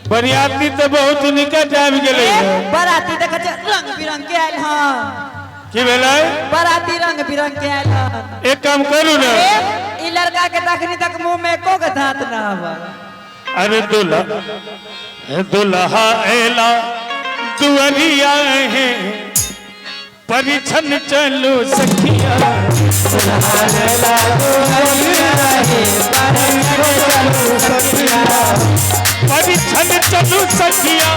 बरियाती तो बहुत निकट आबि गेलै बराती देख रंग बिरंग के आयल हन की भेलै बराती रंग बिरंग के आयल हन। एक काम करू ना ई लड़का के तखनी तक मुंह में एको के दांत ना हवा। अरे दुल्हा एला दुअरिया है परिछन चलो सखिया दुल्हा एला दुअरिया है परिछन चलो सखिया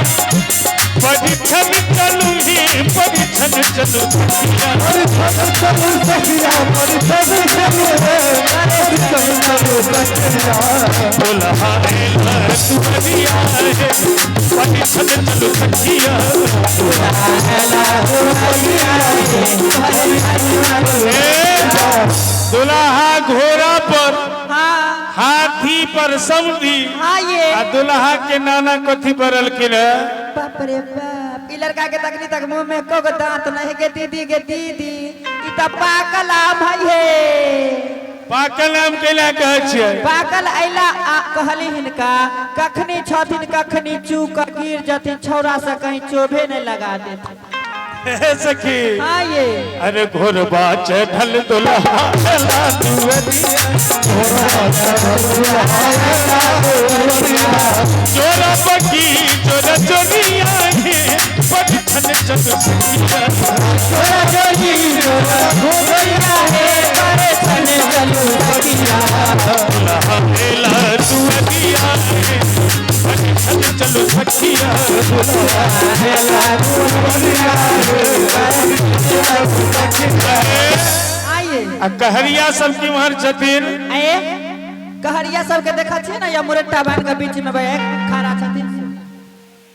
परिछन चलू ही परिछन चलू सखिया परिछन चलू सखिया परिछन चलू सखिया दुल्हा एला दुअरिया है परिछन चलू सखिया दुल्हा घोड़ा पर हाथी पर समधी दुल्हा के नाना कथी बरल के बाप रे बाप ई लड़का के तकनी तक मुंह में एको के दांत नहीं के दीदी ई त पाकल आम है पाकल आम केला कहै छियै पाकल अइला कहली हिनका कखनी छथिन कखनी चूक गिर जथिन छौरा से कहीं चोभे नहीं लगा देथिन सखी हाँ ये अरे घोरबा चढ़ल दुल्हा एला दुअरिया जोरा बगी जोरा जोरिया है परिछन चलू सखिया जोरा जोरी जोरा घोरिया है परिछन चलू सखिया दुल्हा एला दुअरिया है परिछन चलू सखिया दुल्हा एला दुअरिया कहरिया सब की वहां छथिन कहरिया सब के देखा छी ना या मुरट्टा बांध के बीच में खड़ा छथिन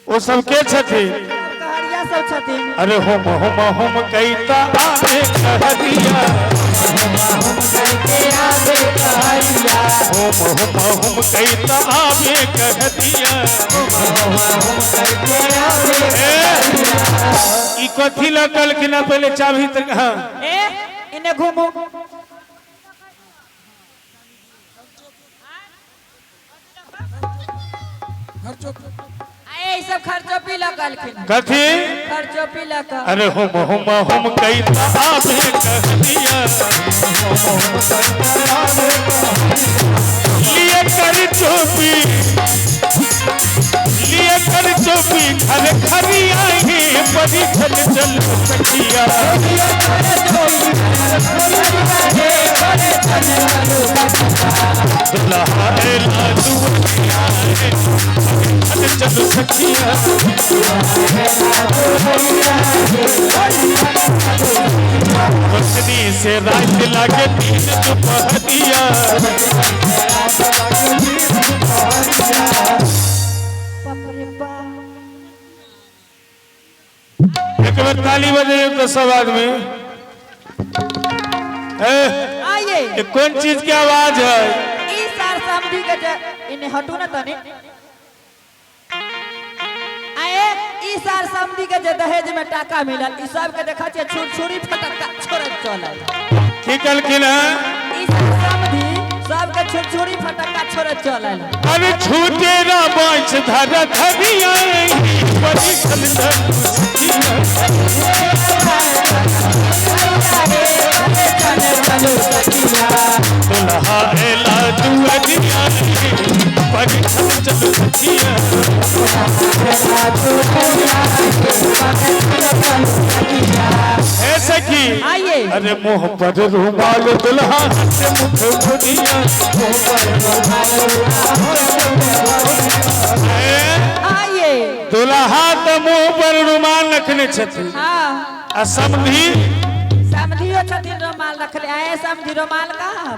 वो सब के छथिन कहरिया सब छथिन। अरे होम कैता आवे कहरिया होम कैता आवे कहरिया ई कथी लगल कि ना पहले चाभी तक हां इन्हें घूमो आए सब खर्चोपी लगल कथी खर्चोपी लगा। अरे होम कैता आवे कहरिया लिए कर चोपी घर खरी आएंगे परिछन चलू सखिया दुल्हा एला दुअरिया है परिछन चलू सखिया रोशनी से रात लागे दिन दोपहरिया एक बार ताली बजे तो सब आदमी ये कौन चीज की आवाज है ई सार समधी के इन्हें हटू ना तने आए ई सार समधी के जे दहेज में टाका मिलल ई सब के देखा छे छुरछुरी फटक्का छोड़त चलल की कल की ना ई सार समधी सब के छुरछुरी फटक्का छोड़त चलल। अरे छूटे ना बांच धर धरिया परिछन चलू सखिया दुल्हा एला दुअरिया परिछन चलू सखिया ऐसे की अरे मुंह पर रुमाल दुल्हा से मुख मुनिया दुल्हा तो मुंह पर रुमाल रखने छथिन समधी समधियो छथिन रुमाल रखले आए समधी रुमाल कहाँ